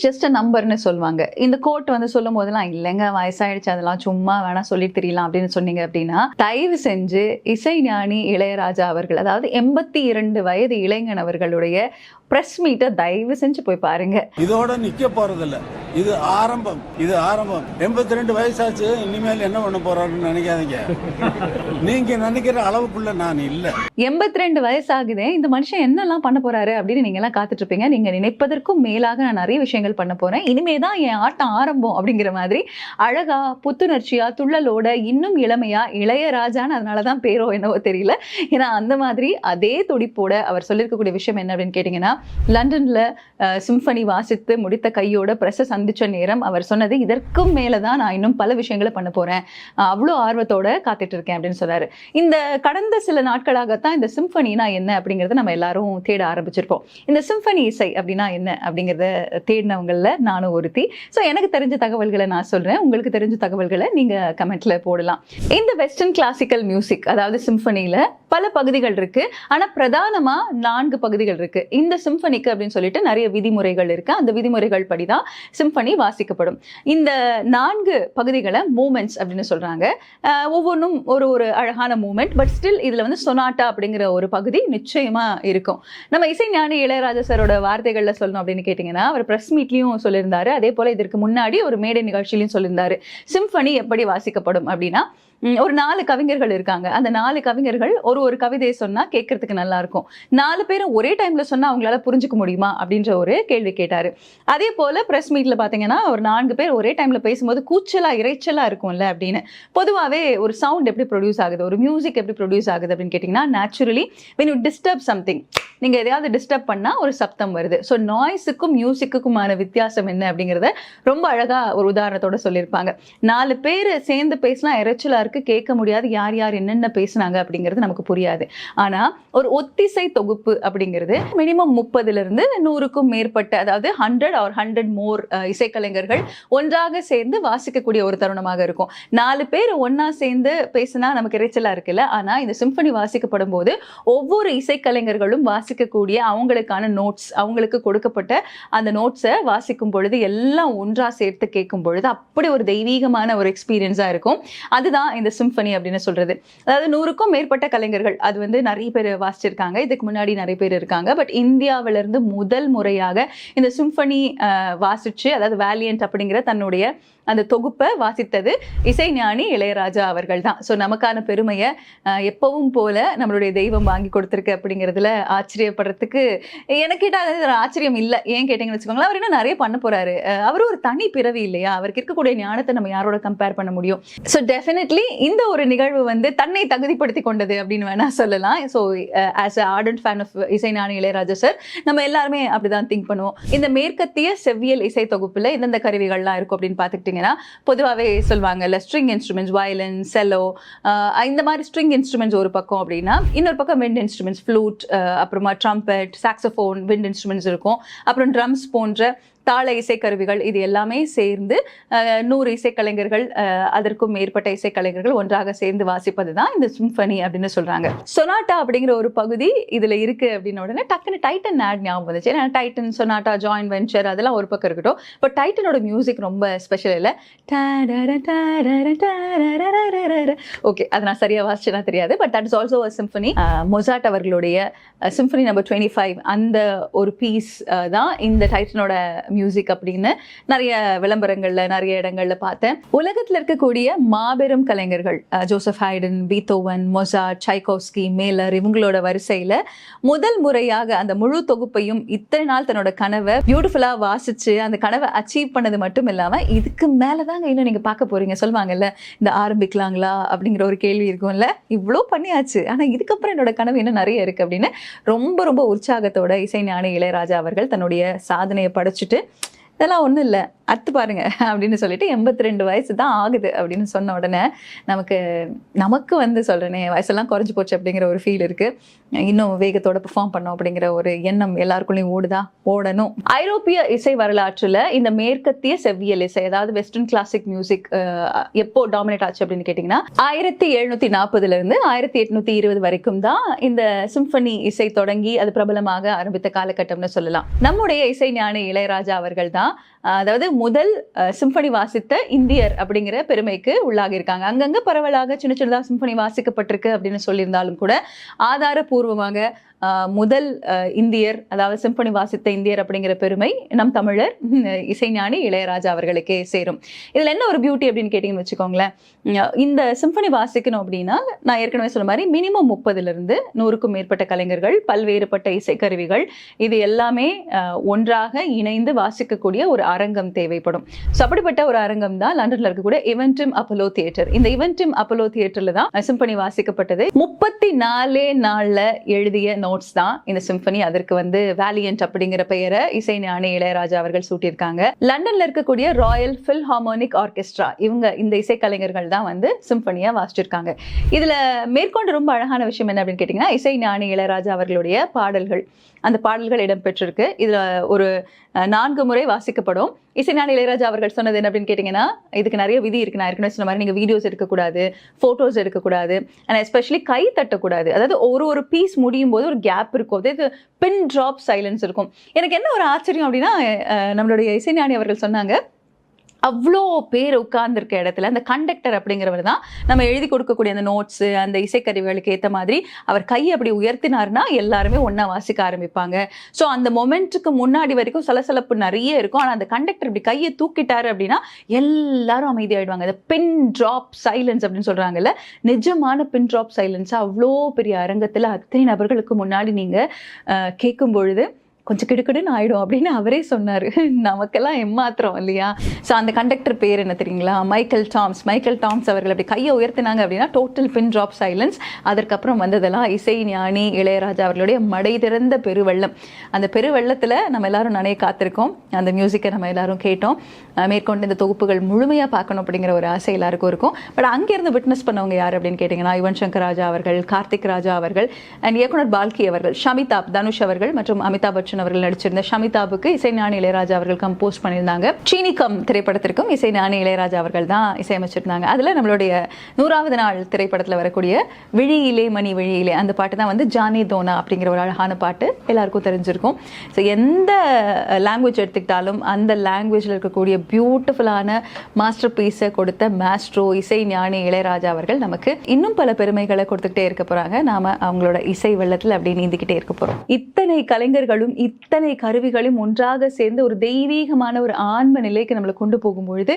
Just a நம்பர்னு சொல்லுவாங்க. இந்த கோட் வந்து சொல்லும் போதெல்லாம் இல்லைங்க வயசாயிடுச்சு அதெல்லாம் சும்மா வேணா சொல்லிட்டு தெரியலாம் அப்படின்னு சொன்னீங்க அப்படின்னா, தயவு செஞ்சு இசைஞானி இளையராஜா அவர்கள், அதாவது 82 வயது இளைஞன் அவர்களுடைய பிரஸ் மீட்டை தயவு செஞ்சு போய் பாருங்க. இதோட நிக்க போறதில்ல, இது ஆரம்பம். 82 வயசாச்சு, இனிமேல் என்ன பண்ண போறாருன்னு நினைக்காதீங்க. நீங்க நினைக்கிற அளவுக்குள்ள நான் இல்ல. 82 வயசாகுதே, இந்த மனுஷன் என்னெல்லாம் பண்ண போறாரு அப்படின்னு நீங்க எல்லாம் காத்துட்டு இருப்பீங்க. நீங்க நினைப்பதற்கும் மேலாக நான் நிறைய விஷயங்கள் பண்ண போறேன், இனிமேதான் என் ஆட்டம் ஆரம்பம் அப்படிங்கிற மாதிரி அழகா புத்துணர்ச்சியா துள்ளலோட இன்னும் இளமையா இளையராஜான்னு அதனாலதான் பேரோ என்னவோ தெரியல. ஏன்னா அந்த மாதிரி அதே துடிப்போட அவர் சொல்லியிருக்கக்கூடிய விஷயம் என்ன அப்படின்னு கேட்டீங்கன்னா, லண்டன்ல சிம்பனி வாசித்து முடித்த கையோட பிரஸ் சந்திச்ச நேரம் அவர் சொன்னது, இதற்கும் மேலதான் நான் இன்னும் பல விஷயங்களை பண்ண போறேன், அவ்வளோ ஆர்வத்தோட காத்துட்டு இருக்கேன் அப்படின்னு சொன்னாரு. இந்த கடந்த சில நாட்களாகத்தான் இந்த சிம்பனினா என்ன அப்படிங்கறத நம்ம எல்லாரும் தேட ஆரம்பிச்சிருப்போம். இந்த சிம்பனி இசை அப்படின்னா என்ன அப்படிங்கறத தேடினவங்கள்ல நானும் ஒருத்தி. ஸோ எனக்கு தெரிஞ்ச தகவல்களை நான் சொல்றேன், உங்களுக்கு தெரிஞ்ச தகவல்களை நீங்க கமெண்ட்ல போடலாம். இந்த வெஸ்டர்ன் கிளாசிக்கல் மியூசிக் அதாவது சிம்பனில பல பகுதிகள் இருக்கு, ஆனா பிரதானமா 4 பகுதிகள் இருக்கு. இந்த சிம்பனிக்கு அப்படின்னு சொல்லிட்டு நிறைய விதிமுறைகள் இருக்கு, அந்த விதிமுறைகள் படிதான் சிம்பனி வாசிக்கப்படும். இந்த 4 பகுதிகளை மூமெண்ட்ஸ் அப்படின்னு சொல்றாங்க. ஒவ்வொன்றும் ஒரு அழகான மூமெண்ட். பட் ஸ்டில் இதுல வந்து சொனாட்டா அப்படிங்கிற ஒரு பகுதி நிச்சயமா இருக்கும். நம்ம இசைஞானி இளையராஜா சாரோட வார்த்தைகள்ல சொல்லணும் அப்படின்னு கேட்டீங்கன்னா, அவர் பிரஸ் மீட்லயும் சொல்லியிருந்தாரு, அதே போல இதற்கு முன்னாடி ஒரு மேடை நிகழ்ச்சியிலையும் சொல்லியிருந்தாரு. சிம்பனி எப்படி வாசிக்கப்படும் அப்படின்னா, ஒரு 4 கவிஞர்கள் இருக்காங்க. அந்த 4 கவிஞர்கள் ஒரு கவிதையை சொன்னா கேட்கறதுக்கு நல்லா இருக்கும். 4 பேரும் ஒரே டைம்ல சொன்னா அவங்களால புரிஞ்சுக்க முடியுமா அப்படின்ற ஒரு கேள்வி கேட்டாரு. அதே போல பிரஸ் மீட்ல பாத்தீங்கன்னா, ஒரு 4 பேர் ஒரே டைம்ல பேசும்போது கூச்சலா இறைச்சலா இருக்கும்ல அப்படின்னு. பொதுவாகவே ஒரு சவுண்ட் எப்படி ப்ரொடியூஸ் ஆகுது, ஒரு மியூசிக் எப்படி ப்ரொடியூஸ் ஆகுது அப்படின்னு கேட்டீங்கன்னா, naturally when you disturb something, நீங்க எதையாவது டிஸ்டர்ப் பண்ணா ஒரு சப்தம் வருது. ஸோ நாய்ஸுக்கும் மியூசிக்குக்குமான வித்தியாசம் என்ன அப்படிங்கிறத ரொம்ப அழகா ஒரு உதாரணத்தோட சொல்லியிருப்பாங்க. 4 பேர் சேர்ந்து பேசினா இறைச்சலா இருக்கு, கேட்க முடியாது, யார் யார் என்னென்ன பேசினாங்க அப்படிங்கிறது நமக்கு புரியாது. ஆனா ஒரு ஒத்திசை தொகுப்பு அப்படிங்கிறது மினிமம் 30ல இருந்து 100க்கும் மேற்பட்ட, அதாவது 100 or 100 more இசைக்கலைஞர்கள் ஒன்றாக சேர்ந்து வாசிக்கக்கூடிய ஒரு தருணமாக இருக்கும். 4 பேர் ஒன்னா சேர்ந்து பேசினா நமக்கு இறைச்சலா இருக்குல்ல. ஆனா இந்த சிம்பனி வாசிக்கப்படும் போது ஒவ்வொரு இசைக்கலைஞர்களும் வாசிக்கக்கூடிய அவங்களுக்கான நோட்ஸ், அவங்களுக்கு கொடுக்கப்பட்ட அந்த நோட்ஸை வாசிக்கும் பொழுது எல்லாம் ஒன்றா சேர்த்து கேட்கும் பொழுது அப்படி ஒரு தெய்வீகமான ஒரு எக்ஸ்பீரியன்ஸா இருக்கும். அதுதான் இந்த சிம்பனி அப்படின்னு சொல்றது. அதாவது 100க்கும் மேற்பட்ட கலைஞர்கள், அது வந்து நிறைய பேர் வாசிச்சிருக்காங்க, இதுக்கு முன்னாடி நிறைய பேர் இருக்காங்க. பட் இந்தியாவில இருந்து முதல் முறையாக இந்த சிம்பனி வாசிச்சு, அதாவது வேலியன்ட் அப்படிங்கிற தன்னுடைய அந்த தொகுப்பை வாசித்தது இசைஞானி இளையராஜா அவர்கள் தான். ஸோ நமக்கான பெருமையை எப்பவும் போல நம்மளுடைய தெய்வம் வாங்கி கொடுத்துருக்கு அப்படிங்கிறதுல ஆச்சரியப்படுறதுக்கு எனக்கு கேட்டால் ஆச்சரியம் இல்லை. ஏன் கேட்டீங்கன்னு வச்சுக்கோங்களேன், அவர் இன்னும் நிறைய பண்ண போறாரு. அவர் ஒரு தனி பிறவி இல்லையா, அவருக்கு இருக்கக்கூடிய ஞானத்தை நம்ம யாரோட கம்பேர் பண்ண முடியும். ஸோ டெஃபினெட்லி இந்த ஒரு நிகழ்வு வந்து தன்னை தகுதிப்படுத்தி கொண்டது அப்படின்னு வேணா சொல்லலாம். So as a ardent fan of Isaignani Ilaiyaraaja sir, நம்ம எல்லாருமே அப்படிதான் திங்க் பண்ணுவோம். இந்த மேற்கத்திய செவ்வியல் இசை தொகுப்புல எந்தெந்த கருவிகள்லாம் இருக்கும் அப்படின்னு பார்த்துக்கிட்டீங்க, பொதுவாகவே சொல்லுவாங்கல்ல ஸ்ட்ரிங் இன்ஸ்ட்ருமெண்ட்ஸ், வயலின், செல்லோ, இந்த மாதிரி ஸ்ட்ரிங் இன்ஸ்ட்ருமெண்ட்ஸ் ஒரு பக்கம் அப்படின்னா, இன்னொரு பக்கம் விண்ட் இன்ஸ்ட்ருமெண்ட்ஸ், ஃப்ளூட், அப்புறமா ட்ரம்பெட், சாக்ஸோஃபோன், விண்ட் இன்ஸ்ட்ருமெண்ட்ஸ் இருக்கும். அப்புறம் ட்ரம்ஸ் போன்ற தாள இசைக்கருவிகள், இது எல்லாமே சேர்ந்து 100 இசைக்கலைஞர்கள், அதற்கும் மேற்பட்ட இசைக்கலைஞர்கள் ஒன்றாக சேர்ந்து வாசிப்பது தான் இந்த சிம்பனி அப்படின்னு சொல்றாங்க. சொனாட்டா அப்படிங்கிற ஒரு பகுதி இதுல இருக்கு அப்படின்னு உடனே டக்குன்னு டைட்டன் ஆட் ஞாபகம் வந்துச்சு. ஏன்னா டைட்டன், சொனாட்டா, ஜாயின்ட் வெஞ்சர் அதெல்லாம் ஒரு பக்கம் இருக்கட்டும். பட் டைட்டனோட மியூசிக் ரொம்ப ஸ்பெஷல் இல்லை. ஓகே, அது நான் சரியா வாசிச்சேன்னா தெரியாது. But that is also a symphony. Mozart அவர்களுடைய சிம்பனி நம்பர் 25 அந்த ஒரு பீஸ் தான் இந்த டைட்டனோட மியூசிக் அப்படின்னு நிறைய விளம்பரங்கள்ல நிறைய இடங்கள்ல பார்த்தேன். உலகத்துல இருக்கக்கூடிய மாபெரும் கலைஞர்கள் Joseph Haydn, Beethoven, Mozart, Tchaikovsky, Mahler, இவங்களோட வரிசையில முதல் முறையாக அந்த முழு தொகுப்பையும் இத்தனை நாள் தன்னோட கனவை பியூட்டிஃபுல்லா வாசிச்சு அந்த கனவை அச்சீவ் பண்ணது மட்டும் இல்லாம இதுக்கு மேலதாங்க இன்னும் நீங்க பார்க்க போறீங்க. சொல்லுவாங்கல்ல, இந்த ஆரம்பிக்கலாங்களா அப்படிங்கிற ஒரு கேள்வி இருக்கும்ல, இவ்வளோ பண்ணியாச்சு ஆனா இதுக்கப்புறம் என்னோட கனவு இன்னும் நிறைய இருக்கு அப்படின்னு ரொம்ப ரொம்ப உற்சாகத்தோட இசைஞானி இளையராஜா அவர்கள் தன்னுடைய சாதனையை படைச்சிட்டு, இதெல்லாம் ஒன்றும் இல்லை அத்து பாருங்க அப்படின்னு சொல்லிட்டு 82 வயசு தான் ஆகுது அப்படின்னு சொன்ன உடனே நமக்கு வந்து சொல்றேனே வயசெல்லாம் குறைஞ்சி போச்சு அப்படிங்கிற ஒரு ஃபீல் இருக்கு. இன்னும் வேகத்தோட பெர்ஃபார்ம் பண்ணோம் அப்படிங்கிற ஒரு எண்ணம் எல்லாருக்குள்ளேயும் ஓடணும். ஐரோப்பிய இசை வரலாற்றுல இந்த மேற்கத்திய செவ்வியல் இசை, அதாவது வெஸ்டர்ன் கிளாசிக் மியூசிக் எப்போ டாமினேட் ஆச்சு அப்படின்னு கேட்டீங்கன்னா 1740 இருந்து 1820 வரைக்கும் தான் இந்த சிம்பனி இசை தொடங்கி அது பிரபலமாக ஆரம்பித்த காலகட்டம்னு சொல்லலாம். நம்முடைய இசைஞானி இளையராஜா அவர்கள் தான் அதாவது முதல் சிம்பனி வாசித்த இந்தியர் அப்படிங்கிற பெருமைக்கு உள்ளாகி இருக்காங்க. அங்கங்க பரவலாக சின்ன சின்னதாக சிம்பனி வாசிக்கப்பட்டிருக்கு அப்படின்னு சொல்லியிருந்தாலும் கூட ஆதாரபூர்வமாக முதல் இந்தியர், அதாவது சிம்பனி வாசித்த இந்தியர் அப்படிங்கிற பெருமை நம் தமிழர் இசைஞானி இளையராஜா அவர்களுக்கே சேரும். இதுல என்ன ஒரு பியூட்டி அப்படின்னு கேட்டீங்கன்னு வச்சுக்கோங்களேன், இந்த சிம்பனி வாசிக்கணும் அப்படின்னா நான் ஏற்கனவே சொன்ன மாதிரி மினிமம் 30 to 100க்கும் மேற்பட்ட கலைஞர்கள், பல்வேறுபட்ட இசைக்கருவிகள், இது எல்லாமே ஒன்றாக இணைந்து வாசிக்கக்கூடிய ஒரு அரங்கம் தேவைப்படும். ஸோ அப்படிப்பட்ட ஒரு அரங்கம் தான் லண்டன்ல இருக்கக்கூடிய இவென்டிம் அப்போலோ தியேட்டர். இந்த இவென்டிம் அப்போலோ தியேட்டர்ல தான் சிம்பனி வாசிக்கப்பட்டது. 34 நாள்ல எழுதிய நோட்ஸ் தான் இந்த சிம்பனி. அதற்கு வேலியன்ட் அப்படிங்கிற பெயரை இசைஞானி இளையராஜா அவர்கள் சூட்டியிருக்காங்க. லண்டன்ல இருக்கக்கூடிய ராயல் ஃபில்ஹார்மோனிக் ஆர்கெஸ்ட்ரா, இவங்க இந்த இசைக்கலைஞர்கள் தான் சிம்பனியா வாசிச்சிருக்காங்க. இதுல மேற்கொண்டு ரொம்ப அழகான விஷயம் என்ன அப்படின்னு கேட்டீங்கன்னா, இசைஞானி இளையராஜா அவர்களுடைய பாடல்கள், அந்த பாடல்கள் இடம்பெற்றிருக்கு. இதுல ஒரு 4 முறை வாசிக்கப்படும். இசைஞானி இளையராஜா அவர்கள் சொன்னது என்ன அப்படின்னு கேட்டீங்கன்னா, இதுக்கு நிறைய விதி இருக்கு. நான் ஏற்கனவே சொன்ன மாதிரி நீங்க வீடியோஸ் எடுக்கக்கூடாது, போட்டோஸ் எடுக்கக்கூடாது, அண்ட் எஸ்பெஷலி கை தட்டக்கூடாது. அதாவது ஒரு பீஸ் முடியும் போது ஒரு கேப் இருக்கும், அதாவது பின் ட்ராப் சைலன்ஸ் இருக்கும். எனக்கு என்ன ஒரு ஆச்சரியம் அப்படின்னா, நம்மளுடைய இசைஞானி அவர்கள் சொன்னாங்க, அவ்வளோ பேர் உட்கார்ந்துருக்க இடத்துல அந்த கண்டக்டர் அப்படிங்கிறவர் தான் நம்ம எழுதி கொடுக்கக்கூடிய அந்த நோட்ஸு, அந்த இசைக்கருவிகளுக்கு ஏற்ற மாதிரி அவர் கையை அப்படி உயர்த்தினார்னா எல்லாருமே ஒன்றா வாசிக்க ஆரம்பிப்பாங்க. ஸோ அந்த மொமெண்ட்டுக்கு முன்னாடி வரைக்கும் சலசலப்பு நிறைய இருக்கும். ஆனால் அந்த கண்டக்டர் இப்படி கையை தூக்கிட்டாரு அப்படின்னா எல்லாரும் அமைதியாயிடுவாங்க. அந்த பின் ட்ராப் சைலன்ஸ் அப்படின்னு சொல்கிறாங்கல்ல, நிஜமான பின் ட்ராப் சைலன்ஸாக அவ்வளோ பெரிய அரங்கத்தில் அத்தனை நபர்களுக்கு முன்னாடி நீங்கள் கேட்கும் பொழுது கொஞ்சம் கிடுக்கிடுன்னு ஆயிடும் அப்படின்னு அவரே சொன்னார். நமக்கெல்லாம் ஏமாத்திரம் இல்லையா? ஸோ அந்த கண்டக்டர் பேர் என்ன தெரியுங்களா? மைக்கேல் டாம்ஸ் அவர்கள் அப்படி கையை உயர்த்தினாங்க அப்படின்னா டோட்டல் பின் ட்ராப் சைலன்ஸ். அதற்கப்புறம் வந்ததெல்லாம் இசைஞானி இளையராஜா அவர்களுடைய மடை திறந்த பெருவெள்ளம். அந்த பெருவெள்ளத்தில் நம்ம எல்லாரும் நனைய காத்திருக்கோம். அந்த மியூசிக்கை நம்ம எல்லாரும் கேட்டோம். மேற்கொண்டு இந்த தொகுப்புகள் முழுமையாக பார்க்கணும் அப்படிங்கிற ஒரு ஆசை எல்லாருக்கும் இருக்கும். பட் அங்கேருந்து விட்னஸ் பண்ணவங்க யார் அப்படின்னு கேட்டிங்கன்னா, யுவன் சங்கர் ராஜா அவர்கள், கார்த்திக் ராஜா அவர்கள், அண்ட் இயக்குனர் பால்கி அவர்கள், ஷமிதாப், தனுஷ் அவர்கள் மற்றும் அமிதாப் பச்சன் அவர்கள் நடிச்சிருந்த ஷமிதாபுக்கு இசைஞானி இளையராஜா அவர்கள் கம்போஸ் பண்ணியிருந்தாங்க. சீனிகம் திரைப்படத்திற்கும் இசைஞானி இளையராஜா அவர்கள் தான் இசையமைச்சிருந்தாங்க. அதுல நம்மளுடைய 100வது நாள் திரைப்படத்தில் வரக்கூடிய விழியிலே மணி விழியிலே அந்த பாட்டு தான் ஜானே தோனா அப்படிங்கிற ஒரு அழகான பாட்டு, எல்லாருக்கும் தெரிஞ்சிருக்கும். ஸோ எந்த லாங்குவேஜ் எடுத்துக்கிட்டாலும் அந்த லாங்குவேஜில் இருக்கக்கூடிய பியூட்டிஃபுல்லான மாஸ்டர் பீஸை கொடுத்த மாஸ்ட்ரோ இசைஞானி இளையராஜா அவர்கள் நமக்கு இன்னும் பல பெருமைகளை கொடுத்துக்கிட்டே இருக்க போறாங்க. நாம அவங்களோட இசை வெள்ளத்தில் அப்படியே நீந்திக்கிட்டே இருக்க போறோம். இத்தனை கலைஞர்களும் இத்தனை கருவிகளும் ஒன்றாக சேர்ந்து ஒரு தெய்வீகமான ஒரு ஆன்ம நிலைக்கு நம்மளை கொண்டு போகும் பொழுது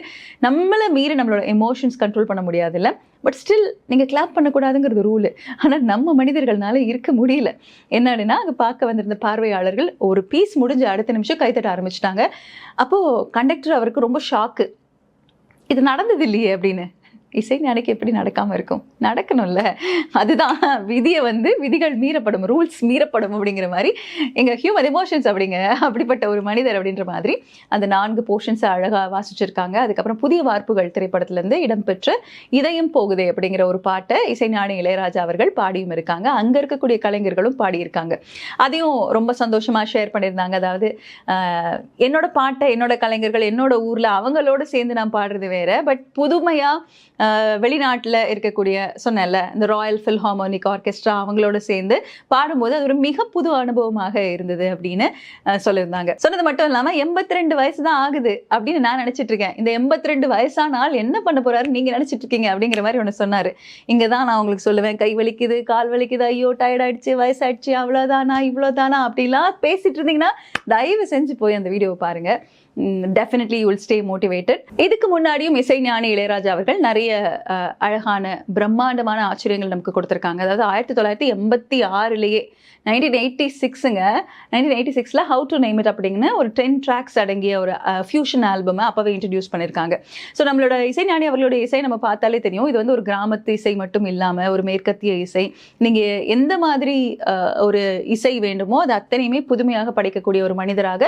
நம்மளை மீறி நம்மளோட எமோஷன்ஸ் கண்ட்ரோல் பண்ண முடியாதுல்ல. பட் ஸ்டில் நீங்கள் கிளாப் பண்ணக்கூடாதுங்கிறது ரூலு. ஆனால் நம்ம மனிதர்கள்னால இருக்க முடியல. என்னன்னா, அங்கே பார்க்க வந்திருந்த பார்வையாளர்கள் ஒரு பீஸ் முடிஞ்ச அடுத்த நிமிஷம் கைத்தட்ட ஆரம்பிச்சிட்டாங்க. அப்போது கண்டக்டர் அவருக்கு ரொம்ப ஷாக்கு, இது நடந்தது இல்லையே அப்படின்னு. இசைஞானிக்கு எப்படி நடக்காமல் இருக்கும்? நடக்கணும்ல. அதுதான் விதியை விதிகள் மீறப்படும், ரூல்ஸ் மீறப்படும் அப்படிங்கிற மாதிரி எங்கள் ஹியூமன் எமோஷன்ஸ் அப்படிப்பட்ட ஒரு மனிதர் அப்படின்ற மாதிரி அந்த 4 போர்ஷன்ஸை அழகாக வாசிச்சிருக்காங்க. அதுக்கப்புறம் புதிய வார்ப்புகள் திரைப்படத்திலேருந்து இடம்பெற்ற இதயம் போகுதே அப்படிங்கிற ஒரு பாட்டை இசைஞானி இளையராஜா அவர்கள் பாடியும் இருக்காங்க. அங்கே இருக்கக்கூடிய கலைஞர்களும் பாடியிருக்காங்க. அதையும் ரொம்ப சந்தோஷமாக ஷேர் பண்ணியிருந்தாங்க. அதாவது என்னோட பாட்டை என்னோட கலைஞர்கள் என்னோட ஊரில் அவங்களோட சேர்ந்து நான் பாடுறது வேற, பட் புதுமையாக வெளிநாட்டில் இருக்கக்கூடிய சொன்னேன்ல இந்த ராயல் ஃபில்ஹார்மோனிக் ஆர்கெஸ்ட்ரா அவங்களோட சேர்ந்து பாடும்போது அது ஒரு மிக புது அனுபவமாக இருந்தது அப்படின்னு சொல்லியிருந்தாங்க. சொன்னது மட்டும் இல்லாமல் 82 வயசு தான் ஆகுது அப்படின்னு நான் நினச்சிட்டு இருக்கேன். இந்த 82 வயசானால் என்ன பண்ண போறாரு நீங்கள் நினச்சிட்டு இருக்கீங்க அப்படிங்கிற மாதிரி ஒன்று சொன்னார். இங்கே தான் நான் உங்களுக்கு சொல்லுவேன், கை வலிக்குது, கால் வலிக்குது, ஐயோ டயர்ட் ஆயிடுச்சு, வயசாயிடுச்சு, அவ்வளோதானா இவ்வளோதானா அப்படிலாம் பேசிட்டு இருந்தீங்கன்னா தயவு செஞ்சு போய் அந்த வீடியோவை பாருங்க. Definitely you will stay motivated. இதுக்கு முன்னாடியும் இசைஞானி இளையராஜா அவர்கள் நிறைய அழகான பிரம்மாண்டமான ஆச்சரியங்கள் நமக்கு கொடுத்துருக்காங்க. அதாவது 1986 1986 ஹவு டு நேம் இட் அப்படிங்கிற ஒரு 10 ட்ராக்ஸ் அடங்கிய ஒரு ஃபியூஷன் ஆல்பமை அப்போவே இன்ட்ரடியூஸ் பண்ணியிருக்காங்க. ஸோ நம்மளோட இசைஞானி அவர்களுடைய இசை நம்ம பார்த்தாலே தெரியும், இது ஒரு கிராமத்து இசை மட்டும் இல்லாமல் ஒரு மேற்கத்திய இசை. நீங்கள் எந்த மாதிரி ஒரு இசை வேண்டுமோ அது அத்தனையுமே புதுமையாக படைக்கக்கூடிய ஒரு மனிதராக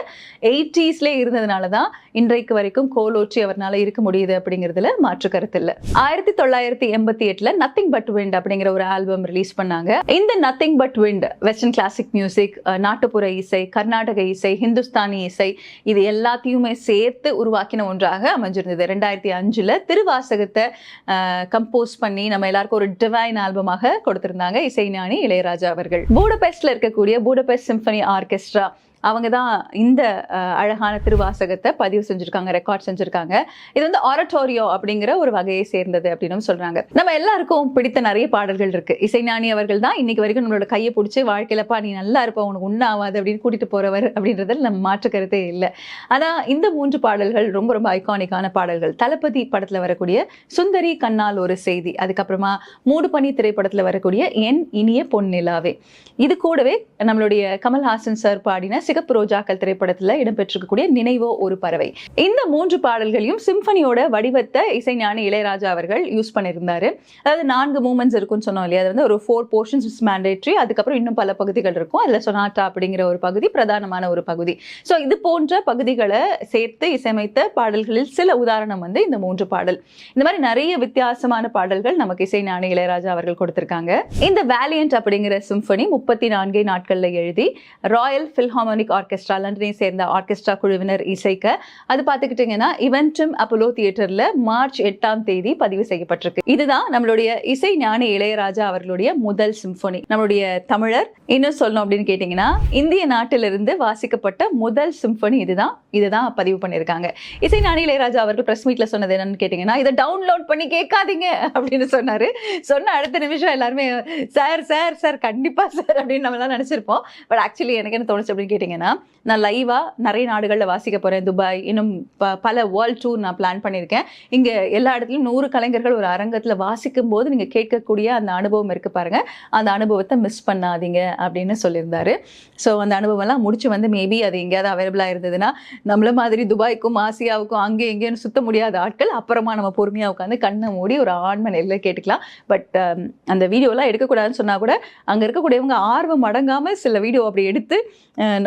80s இருந்ததுனால தான் இன்றைக்கு வரைக்கும் கோலோற்றி அவர்னால இருக்க முடியுது அப்படிங்கிறதுல மாற்று கருத்து இல்லை. 1988 நத்திங் பட் விண்ட் அப்படிங்கிற ஒரு ஆல்பம் ரிலீஸ் பண்ணாங்க. இந்த nothing but wind western classic music, நாட்டுப்புற இசை, கர்நாடக இசை, ஹிந்துஸ்தானி இசை, இது எல்லாத்தையுமே சேர்த்து உருவாக்கின ஒன்றாக அமைஞ்சிருந்தது. 2005 திருவாசகத்தை கம்போஸ் பண்ணி நம்ம எல்லாருக்கும் ஒரு டிவைன் ஆல்பமாக கொடுத்திருந்தாங்க இசைஞானி இளையராஜா அவர்கள். பூடபெஸ்ட்ல இருக்கக்கூடிய பூடபெஸ்ட் சிம்பனி ஆர்கெஸ்ட்ரா அவங்க தான் இந்த அழகான திருவாசகத்தை பதிவு செஞ்சிருக்காங்க, ரெக்கார்ட் செஞ்சிருக்காங்க. இது வந்து ஆரட்டோரியோ அப்படிங்கிற ஒரு வகையை சேர்ந்தது அப்படின்னு சொல்றாங்க. நம்ம எல்லாருக்கும் பிடித்த நிறைய பாடல்கள் இருக்கு. இசைஞானி அவர்கள் தான் இன்னைக்கு வரைக்கும் நம்மளோட கையை பிடிச்சி வாழ்க்கையிலப்பா நீ நல்லா இருப்ப, உனக்கு உண்ணாவாது அப்படின்னு கூட்டிட்டு போறவர் அப்படின்றதில் நம்ம மாற்று கருத்தே இல்லை. ஆனா இந்த 3 பாடல்கள் ரொம்ப ரொம்ப ஐகானிக்கான பாடல்கள். தளபதி படத்துல வரக்கூடிய சுந்தரி கண்ணால் ஒரு செய்தி, அதுக்கப்புறமா மூடுபனி திரைப்படத்துல வரக்கூடிய என் இனிய பொன்னிலாவே, இது கூடவே நம்மளுடைய கமல்ஹாசன் சார் பாடின சிகப்பு ரோஜாக்கள் திரைப்படத்துல இடம்பெற்றிருக்கக்கூடிய நினைவோ ஒரு பறவை. இந்த 3 பாடல்களையும் சிம்பனியோட வடிவத்தை இசைஞானி இளையராஜா அவர்கள் யூஸ் பண்ணியிருந்தாரு. அதாவது 4 மூமெண்ட்ஸ் இருக்குன்னு சொன்னோம் இல்லையா, அது வந்து ஒரு 4 போர்ஷன்ஸ் இஸ் மேண்டேட்ரி, அதுக்கப்புறம் இன்னும் பல பகுதிகள் இருக்கும். அதுல சொனாட்டா அப்படிங்கிற ஒரு பகுதி பிரதானமான ஒரு பகுதி. ஸோ இது போன்ற பகுதிகளை சேர்த்து இசையமைத்த பாடல்களில் சில உதாரணம் வந்து இந்த 3 பாடல். இந்த மாதிரி நிறைய வித்தியாசமான பாடல்கள் நமக்கு இசைஞானி இளையராஜா அவர்கள் கொடுத்திருக்காங்க. இந்த வேலியன்ட் அப்படிங்கிற சிம்பனி 34 நாட்கள்ல எழுதி ராயல் பில்ஹார்மோனிக் ஆர்கெஸ்ட்ரா லண்டனை சேர்ந்த ஆர்கெஸ்ட்ரா குழுவினர் இசைக்க, அது பார்த்துக்கிட்டீங்கன்னா இவென்ட்டும் அப்போலோ தியேட்டர்ல மார்ச் 8ஆம் தேதி பதிவு செய்யப்பட்டிருக்கு. இதுதான் நம்மளுடைய இசைஞானி இளையராஜா அவர்களுடைய முதல் சிம்பனி. நம்மளுடைய தமிழர் இன்னும் சொல்லணும் அப்படின்னு கேட்டீங்கன்னா இந்திய நாட்டிலிருந்து வாசிக்கப்பட்ட முதல் சிம்பனி இதுதான் பதிவு பண்ணியிருக்காங்க. இசைஞானி இளையராஜா அவர்கள் பிரஸ் மீட்ல சொன்னது என்னன்னு கேட்டீங்கன்னா, இதை டவுன்லோட் பண்ணி கேட்காதீங்க அப்படின்னு சொன்னாரு. சொன்ன அடுத்த நிமிஷம் எல்லாருமே சார் சார் சார் கண்டிப்பா சார் அப்படின்னு நம்ம எல்லாம் நினைச்சிருப்போம். பட் ஆக்சுவலி எனக்கு என்ன தோணுச்சு அப்படின்னு கேட்டீங்கன்னா, நான் லைவா நிறைய நாடுகளில் வாசிக்க போறேன். துபாய், இன்னும் பல வேர்ல்ட் டூர் நான் பிளான் பண்ணியிருக்கேன். இங்க எல்லா இடத்துலையும் 100 கலைஞர்கள் ஒரு அரங்கத்தில் வாசிக்கும் போது நீங்க கேட்கக்கூடிய அந்த அனுபவம் இருக்கு பாருங்க, அந்த அனுபவத்தை மிஸ் பண்ணாதீங்க அப்படின்னு சொல்லியிருந்தாரு. ஸோ அந்த அனுபவம் எல்லாம் முடிச்சு வந்து மேபி அது எங்கேயாவது அவைலபிளா இருந்ததுன்னா நம்மள மாதிரி துபாய்க்கும் ஆசியாவுக்கும் அங்கே எங்கேயும் சுத்த முடியாத ஆட்கள் அப்புறமா நம்ம பொறுமையா உட்காந்து கண்ணை மூடி ஒரு ஆண்மன் எல்லாம் கேட்டுக்கலாம். பட் அந்த வீடியோலாம் எடுக்கக்கூடாதுன்னு சொன்னா கூட அங்க இருக்கக்கூடியவங்க ஆர்வம் அடங்காம சில வீடியோ அப்படி எடுத்து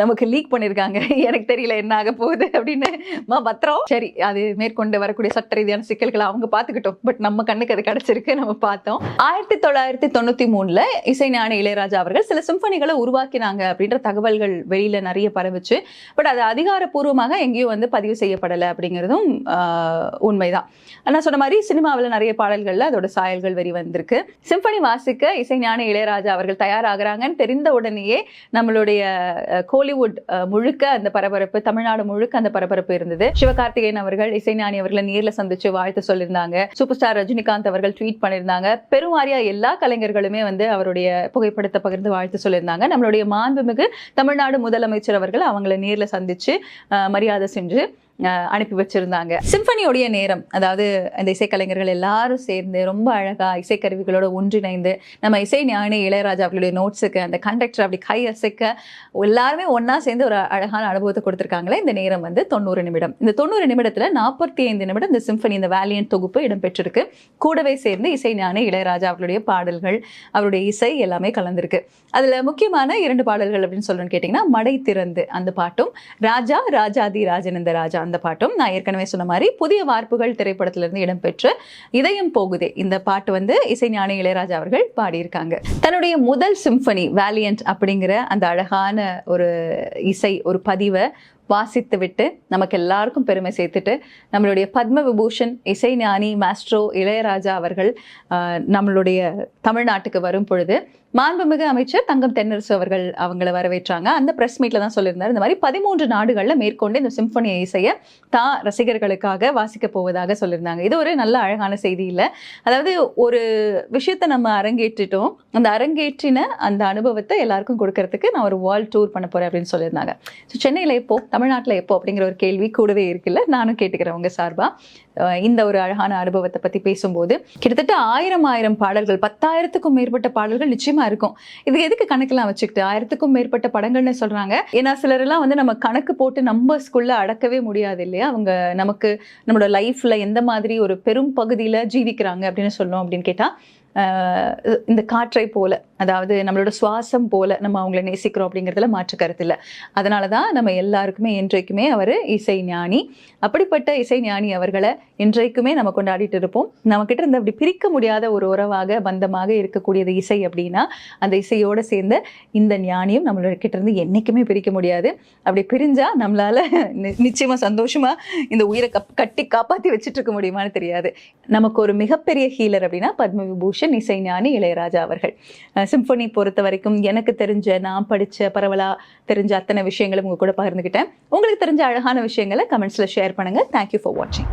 நமக்கு லீக் பண்ணியிருக்காங்க. எனக்கு தெரியல என்ன ஆக போகுது அப்படின்னு பத்திரம். சரி, அது மேற்கொண்டு வரக்கூடிய சட்ட ரீதியான சிக்கல்களை அவங்க பார்த்துக்கிட்டோம். பட் நம்ம கண்ணுக்கு அது கிடைச்சிருக்கு, நம்ம பார்த்தோம். 1993 இசைஞானி இளையராஜா அவர்கள் சில சிம்பனிகளை உருவாக்கினாங்க அப்படின்ற தகவல்கள் வெளியில நிறைய பரவுச்சு. பட் அது அதிகாரப்பூர்வமாக எங்கேயும் வந்து பதிவு செய்யப்படலை அப்படிங்கிறதும் உண்மைதான். நான் சொன்ன மாதிரி சினிமாவில் நிறைய பாடல்கள்ல அதோட சாயல்கள் வெறி வந்திருக்கு. சிம்பனி வாசிக்க இசைஞானி இளையராஜா அவர்கள் தயாராகிறாங்கன்னு தெரிந்த உடனேயே நம்மளுடைய கோலிவுட் முழுக்க அந்த பரபரப்பு, தமிழ்நாடு முழுக்க அந்த பரபரப்பு இருந்தது. சிவகார்த்திகேயன் அவர்கள் இசைஞானி அவர்களை நேர்ல சந்திச்சு வாழ்த்து சொல்லியிருந்தாங்க. சூப்பர் ஸ்டார் ரஜினிகாந்த் அவர்கள் ட்வீட் பண்ணியிருந்தாங்க. பெருவாரியா எல்லா கலைஞர்களுமே வந்து அவருடைய புகைப்படத்தை பகிர்ந்து வாழ்த்து சொல்லியிருந்தாங்க. நம்மளுடைய மாண்புமிகு தமிழ்நாடு முதலமைச்சர் அவர்கள் அவங்களை நேர்ல சந்திச்சு மரியாதை செஞ்சு அனுப்பி வச்சிருந்தாங்க. சிம்பனியோடைய நேரம், அதாவது அந்த இசைக்கலைஞர்கள் எல்லாரும் சேர்ந்து ரொம்ப அழகா இசைக்கருவிகளோட ஒன்றிணைந்து நம்ம இசைஞானி இளையராஜா அவர்களுடைய நோட்ஸுக்கு அந்த கண்டக்டர் அப்படி கை அசைக்க எல்லாருமே ஒன்னா சேர்ந்து ஒரு அழகான அனுபவத்தை கொடுத்திருக்காங்களே. இந்த நேரம் வந்து 90 நிமிடம். இந்த 90 நிமிடத்துல 45 நிமிடம் இந்த சிம்பனி, இந்த வேலியன்ட் தொகுப்பு இடம்பெற்றிருக்கு. கூடவே சேர்ந்து இசைஞானி இளையராஜா அவர்களுடைய பாடல்கள், அவருடைய இசை எல்லாமே கலந்திருக்கு. அதுல முக்கியமான 2 பாடல்கள் அப்படின்னு சொல்லணும்னு கேட்டீங்கன்னா, மடை திறந்து அந்த பாட்டும், ராஜா ராஜாதி ராஜனந்த ராஜா அந்த பாட்டும். நான் ஏற்கனவே சொன்ன மாதிரி புதிய வார்ப்புகள் திரைப்படத்திலிருந்து இடம்பெற்ற இதயம் போகுதே இந்த பாட்டு வந்து இசைஞானி இளையராஜா அவர்கள் பாடியிருக்காங்க. தன்னுடைய முதல் சிம்பனி வேலியன்ட் அப்படிங்கிற அந்த அழகான ஒரு இசை ஒரு பதிவை வாசித்து விட்டு நமக்கு எல்லாருக்கும் பெருமை சேர்த்துட்டு நம்மளுடைய பத்ம விபூஷன் இசைஞானி மாஸ்ட்ரோ இளையராஜா அவர்கள் நம்மளுடைய தமிழ்நாட்டுக்கு வரும் பொழுது மாண்புமிகு அமைச்சர் தங்கம் தென்னரசு அவர்கள் அவங்களை வரவேற்றாங்க. அந்த பிரஸ் மீட்ல தான் சொல்லியிருந்தார், இந்த மாதிரி 13 நாடுகள்ல மேற்கொண்டு இந்த சிம்பனி இசையை தான் ரசிகர்களுக்காக வாசிக்க போவதாக சொல்லியிருந்தாங்க. இது ஒரு நல்ல அழகான செய்தி இல்லை. அதாவது ஒரு விஷயத்த நம்ம அரங்கேற்றிட்டோம், அந்த அரங்கேற்றின அந்த அனுபவத்தை எல்லாருக்கும் கொடுக்கறதுக்கு நான் ஒரு வேர்ல்ட் டூர் பண்ண போறேன் அப்படின்னு சொல்லியிருந்தாங்க. ஸோ சென்னையில எப்போ, தமிழ்நாட்டில் எப்போ அப்படிங்கிற ஒரு கேள்வி கூடவே இருக்குல்ல. நானும் கேட்டுக்கிறேன் உங்க சார்பா. இந்த ஒரு அழகான அனுபவத்தை பத்தி பேசும்போது கிட்டத்தட்ட 1000 பாடல்கள், 10,000க்கும் மேற்பட்ட பாடல்கள் நிச்சயமா இருக்கும். இது எதுக்கு கணக்கெல்லாம் வச்சுக்கிட்டு 1000க்கும் மேற்பட்ட படங்கள்னு சொல்றாங்க. ஏன்னா சிலர் எல்லாம் வந்து நம்ம கணக்கு போட்டு நம்பர்ஸ்குள்ள அடக்கவே முடியாது இல்லையா. அவங்க நமக்கு நம்மளோட லைஃப்ல எந்த மாதிரி ஒரு பெரும் பகுதியில ஜீவிக்கிறாங்க அப்படின்னு சொல்லணும் அப்படின்னு கேட்டா, இந்த காற்றை போல, அதாவது நம்மளோட சுவாசம் போல நம்ம அவங்கள நேசிக்கிறோம் அப்படிங்கிறதுல மாற்று கருத்து இல்லை. அதனால தான் நம்ம எல்லாருக்குமே என்றைக்குமே அவர் இசைஞானி. அப்படிப்பட்ட இசைஞானி அவர்களை என்றைக்குமே நம்ம கொண்டாடிட்டு இருப்போம். நம்மக்கிட்ட இருந்து அப்படி பிரிக்க முடியாத ஒரு உறவாக பந்தமாக இருக்கக்கூடியது இசை அப்படின்னா, அந்த இசையோடு சேர்ந்த இந்த ஞானியும் நம்மளோட கிட்ட இருந்து என்றைக்குமே பிரிக்க முடியாது. அப்படி பிரிஞ்சா நம்மளால நிச்சயமா சந்தோஷமா இந்த உயிரை கட்டி காப்பாற்றி வச்சுட்டு இருக்க முடியுமான்னு தெரியாது. நமக்கு ஒரு மிகப்பெரிய ஹீலர் அப்படின்னா பத்ம விபூஷன் கணேசன், இசைஞானி இளையராஜா அவர்கள். சிம்பனி பொறுத்த வரைக்கும் எனக்கு தெரிஞ்ச, நான் படிச்ச, பரவலா தெரிஞ்ச அத்தனை விஷயங்களும் உங்க கூட பகிர்ந்துக்கிட்டேன். உங்களுக்கு தெரிஞ்ச அழகான விஷயங்களை கமெண்ட்ஸ்ல ஷேர் பண்ணுங்க. தேங்க்யூ ஃபார் வாட்சிங்.